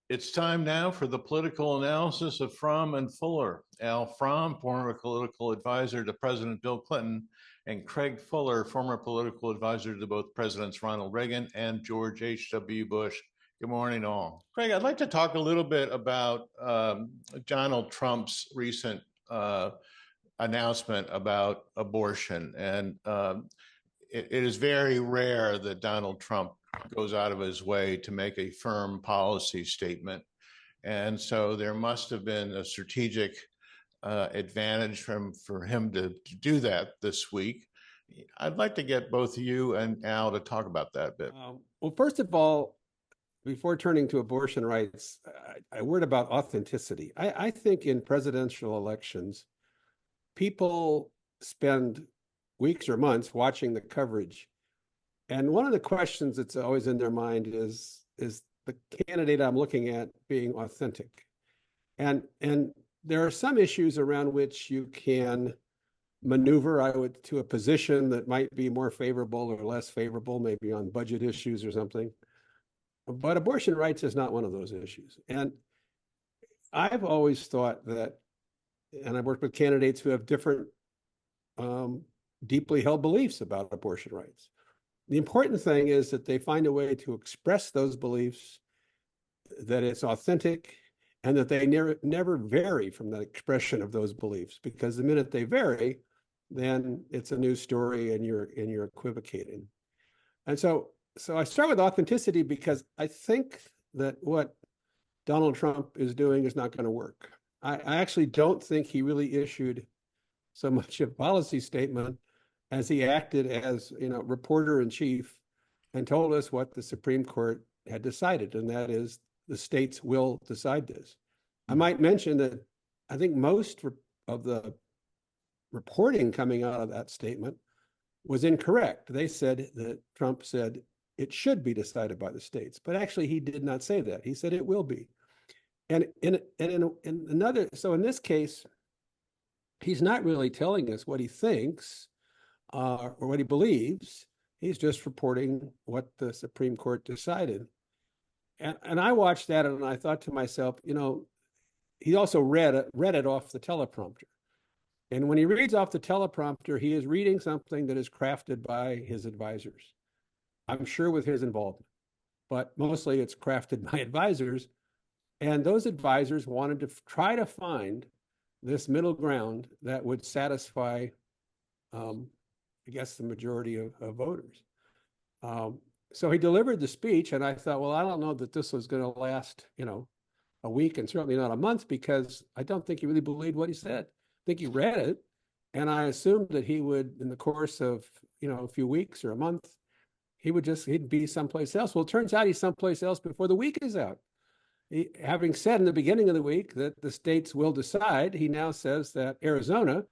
It's time now for the political analysis of Fromm and Fuller. Al Fromm, former political advisor to President Bill Clinton, and Craig Fuller, former political advisor to both Presidents Ronald Reagan and George H.W. Bush. Good morning, all. Craig, I'd like to talk a little bit about Donald Trump's recent announcement about abortion. And it is very rare that Donald Trump goes out of his way to make a firm policy statement. And so there must have been a strategic advantage for him to do that this week. I'd like to get both you and Al to talk about that a bit. Well, first of all, before turning to abortion rights, a word about authenticity. I think in presidential elections, people spend weeks or months watching the coverage. And one of the questions that's always in their mind is the candidate I'm looking at being authentic? And there are some issues around which you can maneuver, to a position that might be more favorable or less favorable, maybe on budget issues or something. But abortion rights is not one of those issues. And I've always thought that, and I've worked with candidates who have different deeply held beliefs about abortion rights. The important thing is that they find a way to express those beliefs, that it's authentic, and that they never vary from that expression of those beliefs, because the minute they vary, then it's a new story and you're equivocating. And so I start with authenticity because I think that what Donald Trump is doing is not going to work. I actually don't think he really issued so much of a policy statement as he acted as, reporter in chief and told us what the Supreme Court had decided, and that is the states will decide this. I might mention that I think most of the reporting coming out of that statement was incorrect. They said that Trump said it should be decided by the states, but actually he did not say that. He said it will be. And in this case, he's not really telling us what he thinks or what he believes. He's just reporting what the Supreme Court decided. And I watched that and I thought to myself, he also read it off the teleprompter. And when he reads off the teleprompter, he is reading something that is crafted by his advisors. I'm sure with his involvement, but mostly it's crafted by advisors. And those advisors wanted to try to find this middle ground that would satisfy, I guess, the majority of voters. So he delivered the speech, and I thought, well, I don't know that this was going to last, a week, and certainly not a month, because I don't think he really believed what he said. I think he read it, and I assumed that he would, in the course of, a few weeks or a month, he'd be someplace else. Well, it turns out he's someplace else before the week is out. Having said in the beginning of the week that the states will decide, he now says that Arizona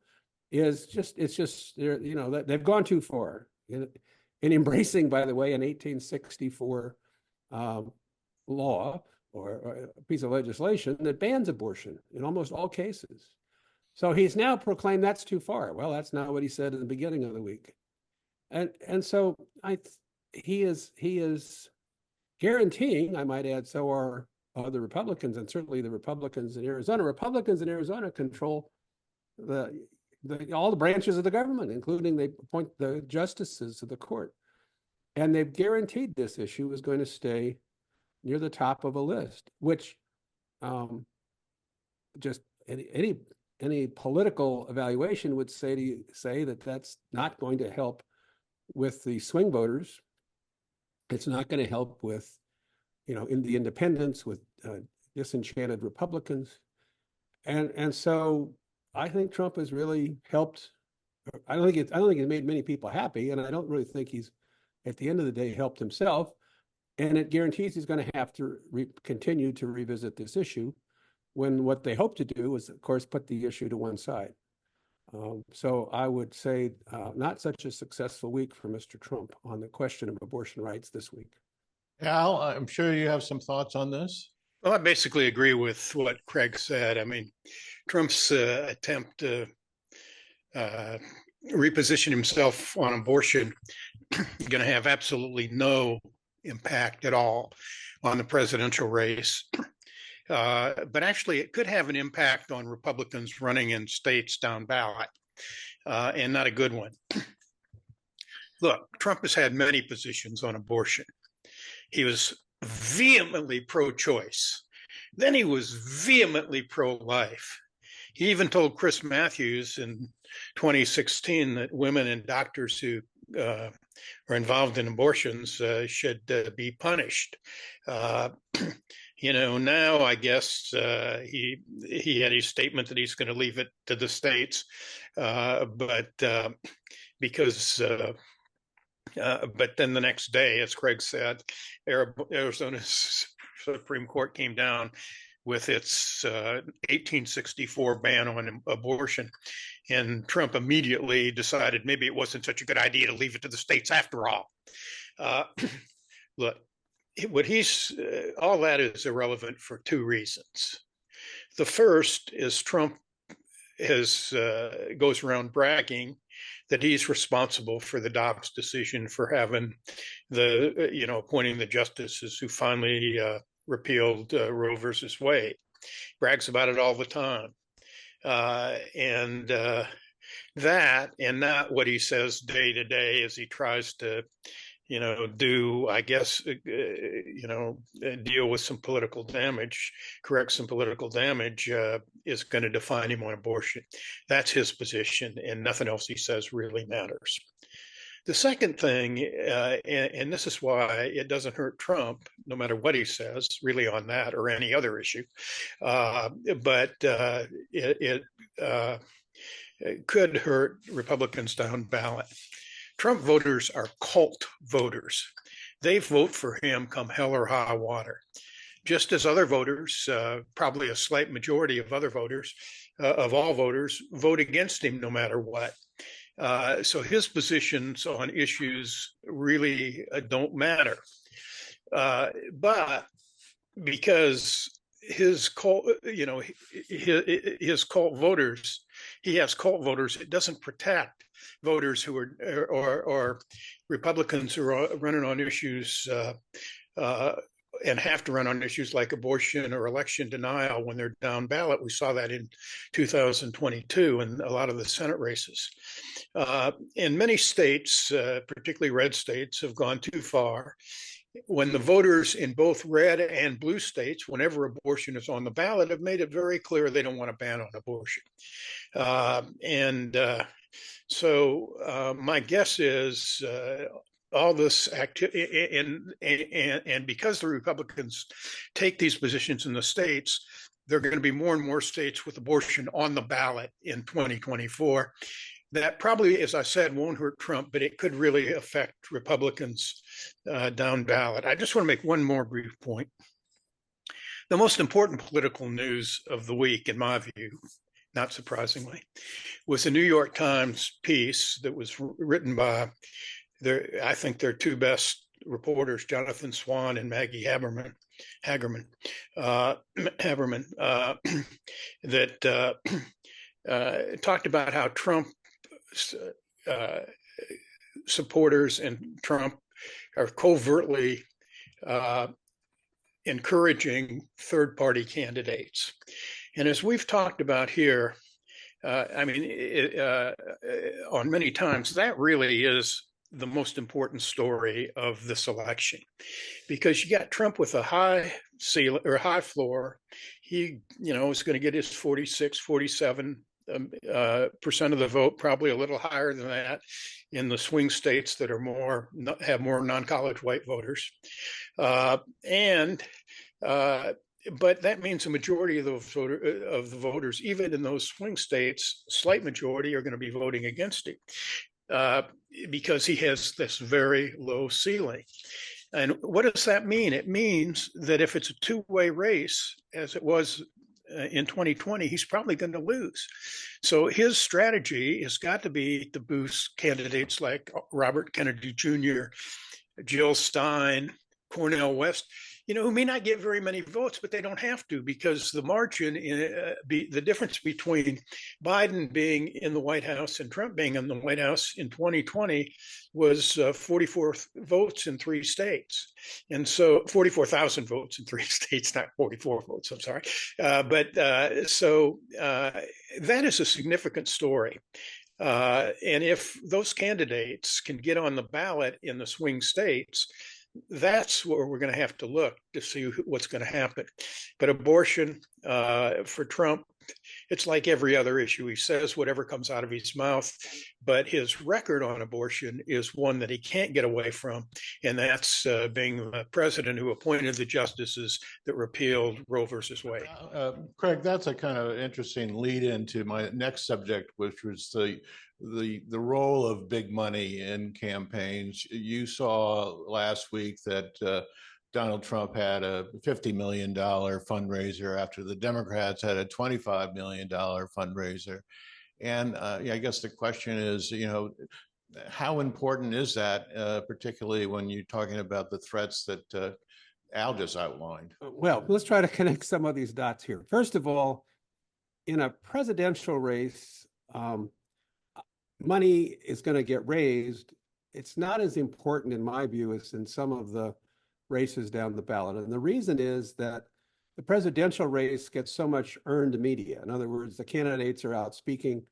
is that they've gone too far in embracing, by the way, an 1864 law or a piece of legislation that bans abortion in almost all cases. So he's now proclaimed that's too far. Well, that's not what he said in the beginning of the week. And so he is guaranteing, I might add, so are the Republicans, and certainly the Republicans in Arizona. Republicans in Arizona control all the branches of the government, including they appoint the justices of the court. And they've guaranteed this issue is going to stay near the top of a list, which just any political evaluation would say that that's not going to help with the swing voters. It's not going to help with, in the independents, with disenchanted Republicans. And so I think Trump has really helped. I don't think he's made many people happy, and I don't really think he's, at the end of the day, helped himself. And it guarantees he's going to have to continue to revisit this issue, when what they hope to do is, of course, put the issue to one side. So I would say not such a successful week for Mr. Trump on the question of abortion rights this week. Al, I'm sure you have some thoughts on this. Well, I basically agree with what Craig said. I mean, Trump's attempt to reposition himself on abortion is going to have absolutely no impact at all on the presidential race. but actually it could have an impact on Republicans running in states down ballot, and not a good one. Look, Trump has had many positions on abortion. He was vehemently pro-choice. Then he was vehemently pro-life. He even told Chris Matthews in 2016 that women and doctors who are involved in abortions should be punished. Now I guess he had his statement that he's going to leave it to the states, but then the next day, as Craig said, Arizona's Supreme Court came down with its 1864 ban on abortion. And Trump immediately decided maybe it wasn't such a good idea to leave it to the states after all. Look, all that is irrelevant for two reasons. The first is Trump goes around bragging that he's responsible for the Dobbs decision, for having appointing the justices who finally repealed Roe versus Wade. Brags about it all the time. And that, and not what he says day to day as he tries to, deal with some political damage, correct some political damage, is going to define him on abortion. That's his position, and nothing else he says really matters. The second thing, and this is why it doesn't hurt Trump, no matter what he says, really on that or any other issue, but it could hurt Republicans down ballot. Trump voters are cult voters. They vote for him come hell or high water, just as other voters, probably a slight majority of other voters, of all voters, vote against him no matter what. So his positions on issues really don't matter. But because his cult voters, he has cult voters, it doesn't protect voters who are or Republicans who are running on issues and have to run on issues like abortion or election denial when they're down ballot. We saw that in 2022 in a lot of the Senate races. And many states, particularly red states, have gone too far. When the voters in both red and blue states, whenever abortion is on the ballot, have made it very clear they don't want to ban on abortion. So my guess is all this activity, and because the Republicans take these positions in the states, there are going to be more and more states with abortion on the ballot in 2024. That probably, as I said, won't hurt Trump, but it could really affect Republicans down ballot. I just want to make one more brief point. The most important political news of the week, in my view, not surprisingly, was a New York Times piece that was written by I think their two best reporters, Jonathan Swan and Maggie Haberman, that talked about how Trump supporters and Trump are covertly encouraging third-party candidates. And as we've talked about here, on many times, that really is the most important story of this election, because you got Trump with a high ceiling or high floor. He, is going to get his 46, 47% of the vote, probably a little higher than that in the swing states that are have more non-college white voters. But that means a majority of the voters, even in those swing states, slight majority, are going to be voting against him because he has this very low ceiling. And what does that mean? It means that if it's a two-way race, as it was in 2020, he's probably going to lose. So his strategy has got to be to boost candidates like Robert Kennedy Jr., Jill Stein, Cornel West. who may not get very many votes, but they don't have to, because the margin, the difference between Biden being in the White House and Trump being in the White House in 2020 was 44 votes in 3 states. And so 44,000 votes in 3 states, not 44 votes, I'm sorry. So that is a significant story. And if those candidates can get on the ballot in the swing states, that's where we're going to have to look to see what's going to happen. But abortion for Trump, it's like every other issue. He says whatever comes out of his mouth, but his record on abortion is one that he can't get away from. And that's being the president who appointed the justices that repealed Roe versus Wade. Craig, that's a kind of interesting lead into my next subject, which was the role of big money in campaigns. You saw last week that Donald Trump had a $50 million fundraiser after the Democrats had a $25 million fundraiser. And I guess the question is, how important is that, particularly when you're talking about the threats that Al just outlined? Well, let's try to connect some of these dots here. First of all, in a presidential race, money is going to get raised. It's not as important, in my view, as in some of the races down the ballot. And the reason is that the presidential race gets so much earned media. In other words, the candidates are out speaking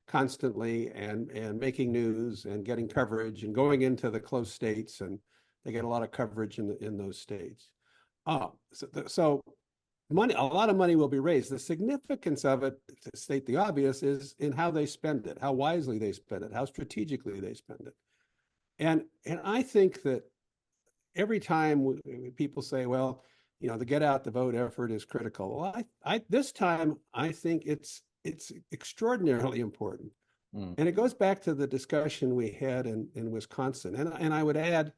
constantly and making news and getting coverage and going into the close states, and they get a lot of coverage in those states. So money, a lot of money will be raised. The significance of it, to state the obvious, is in how they spend it, how wisely they spend it, how strategically they spend it. And I think that every time people say, well, the get out the vote effort is critical. Well, this time I think it's extraordinarily important. And it goes back to the discussion we had in Wisconsin. And I would add,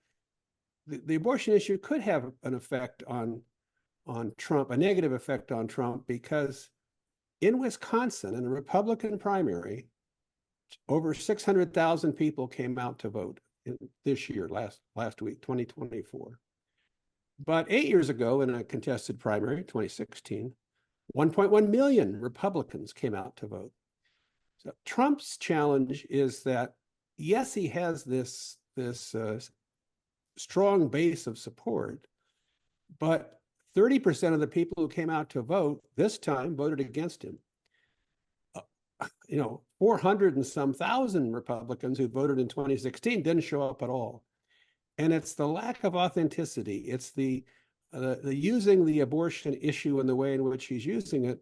the abortion issue could have an effect on Trump, a negative effect on Trump, because in Wisconsin, in a Republican primary, over 600,000 people came out to vote this year, last week, 2024. But 8 years ago, in a contested primary, 2016, 1.1 million Republicans came out to vote. So Trump's challenge is that, yes, he has this strong base of support, but 30% of the people who came out to vote this time voted against him. 400 and some thousand Republicans who voted in 2016 didn't show up at all. And it's the lack of authenticity. It's the using the abortion issue in the way in which he's using it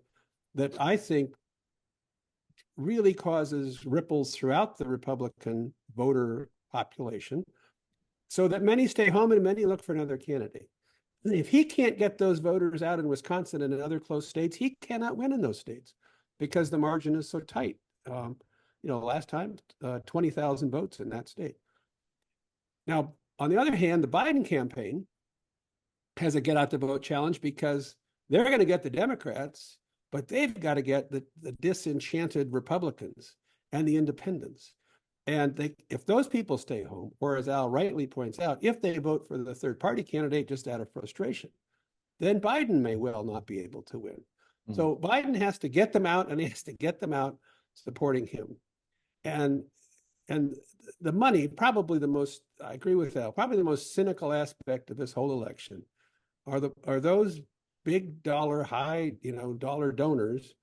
that I think really causes ripples throughout the Republican voter population, so that many stay home and many look for another candidate. If he can't get those voters out in Wisconsin and in other close states, he cannot win in those states because the margin is so tight. Last time, 20,000 votes in that state. Now, on the other hand, the Biden campaign has a get out the vote challenge because they're going to get the Democrats, but they've got to get the disenchanted Republicans and the independents. And if those people stay home, or as Al rightly points out, if they vote for the third party candidate just out of frustration, then Biden may well not be able to win. So Biden has to get them out, and he has to get them out supporting him. And the money, probably the most, I agree with Al, probably the most cynical aspect of this whole election are those big dollar, high, dollar donors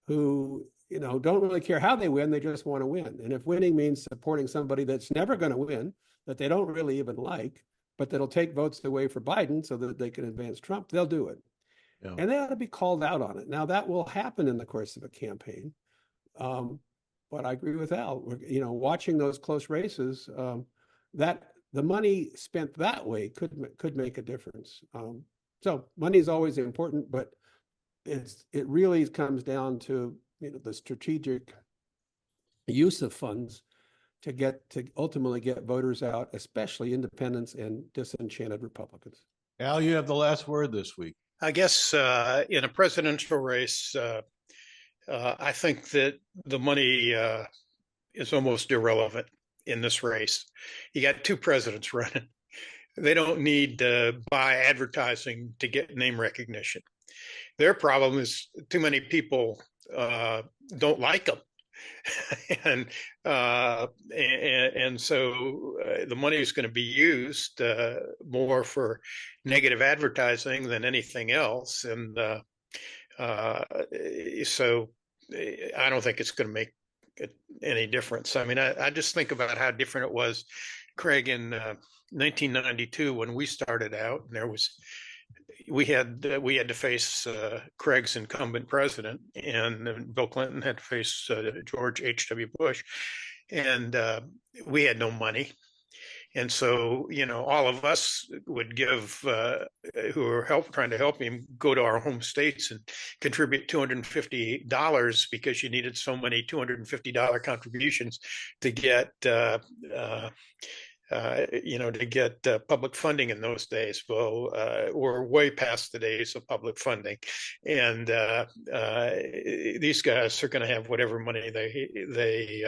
who, don't really care how they win, they just want to win. And if winning means supporting somebody that's never going to win, that they don't really even like, but that'll take votes away for Biden so that they can advance Trump, they'll do it. Yeah. And they ought to be called out on it. Now, that will happen in the course of a campaign. But I agree with Al, watching those close races, that the money spent that way could make a difference. So money is always important, but it really comes down to the strategic use of funds to ultimately get voters out, especially independents and disenchanted Republicans. Al, you have the last word this week. I guess in a presidential race, I think that the money is almost irrelevant in this race. You got 2 presidents running. They don't need to buy advertising to get name recognition. Their problem is too many people don't like them. and, so the money is going to be used more for negative advertising than anything else. And so I don't think it's going to make any difference. I mean, I just think about how different it was, Craig, in 1992 when we started out, and we had to face Craig's incumbent president, and Bill Clinton had to face George H.W. Bush, and we had no money. And so, all of us would give, who were trying to help him, go to our home states and contribute $250 because you needed so many $250 contributions to get public funding in those days. Well, we're way past the days of public funding, and these guys are going to have whatever money they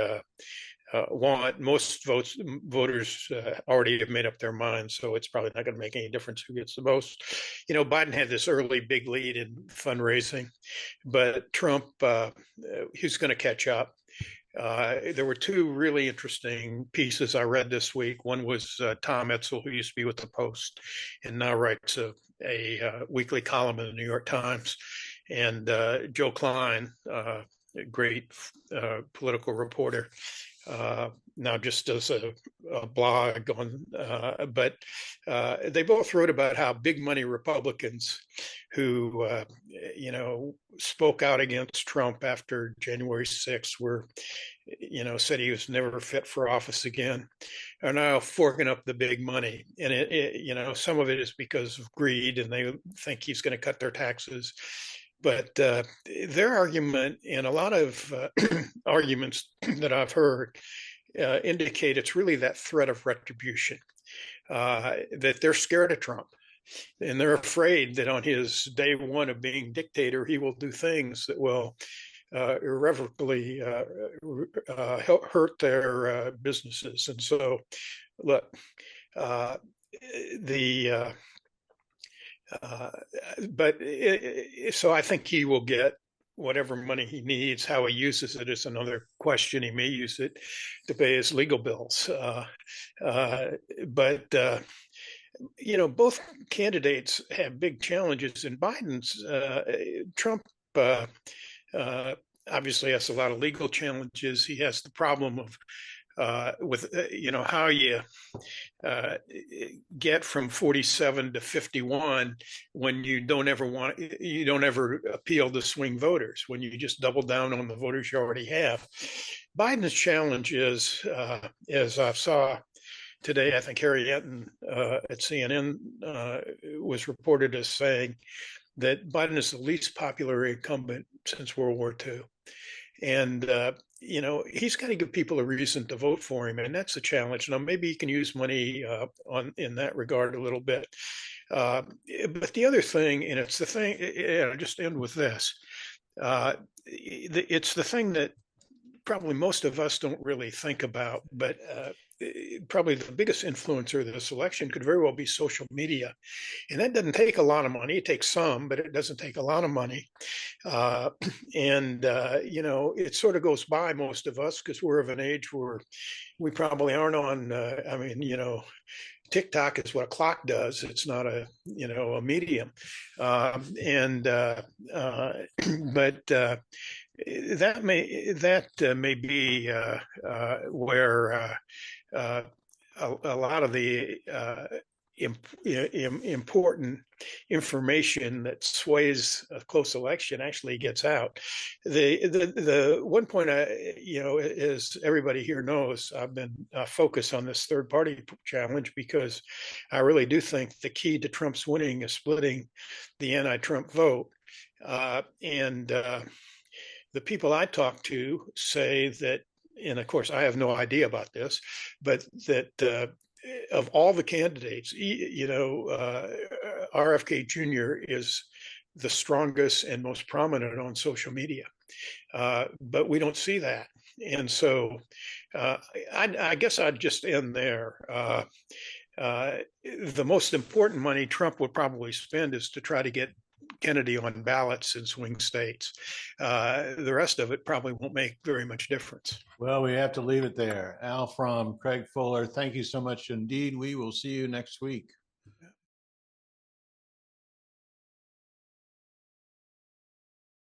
want. Most voters already have made up their minds, so it's probably not going to make any difference who gets the most. Biden had this early big lead in fundraising, but Trump, he's going to catch up. There were two really interesting pieces I read this week. One was Tom Etzel, who used to be with the Post and now writes a weekly column in the New York Times, and Joe Klein, a great political reporter, now just does a blog on, but they both wrote about how big money Republicans who, spoke out against Trump after January 6th were, said he was never fit for office again, are now forking up the big money. And some of it is because of greed, and they think he's going to cut their taxes. But their argument, and a lot of arguments that I've heard, indicate it's really that threat of retribution, that they're scared of Trump. And they're afraid that on his day one of being dictator, he will do things that will irrevocably hurt their businesses. And so, look, so I think he will get whatever money he needs. How he uses it is another question. He may use it to pay his legal bills. Both candidates have big challenges. In Biden's, Trump obviously has a lot of legal challenges. He has the problem of how you get from 47 to 51 when you don't ever appeal to swing voters, when you just double down on the voters you already have. Biden's challenge is, as I saw today, I think Harry Enton at CNN was reported as saying that Biden is the least popular incumbent since World War II. And, he's got to give people a reason to vote for him. And that's the challenge. Now, maybe he can use money in that regard a little bit. But the other thing, and it's the thing, I'll just end with this. It's the thing that probably most of us don't really think about, but probably the biggest influencer of this election could very well be social media. And that doesn't take a lot of money. It takes some, but it doesn't take a lot of money. It sort of goes by most of us because we're of an age where we probably aren't on, TikTok is what a clock does. It's not a medium. That may be where a lot of the important information that sways a close election actually gets out. The one point as everybody here knows, I've been focused on this third party challenge because I really do think the key to Trump's winning is splitting the anti-Trump vote. The people I talk to say that, and of course I have no idea about this, but that of all the candidates, RFK Jr. is the strongest and most prominent on social media, but we don't see that. And so I guess I'd just end there. The most important money Trump would probably spend is to try to get Kennedy on ballots in swing states. The rest of it probably won't make very much difference. Well, we have to leave it there. Al Fromm, Craig Fuller, thank you so much indeed. We will see you next week.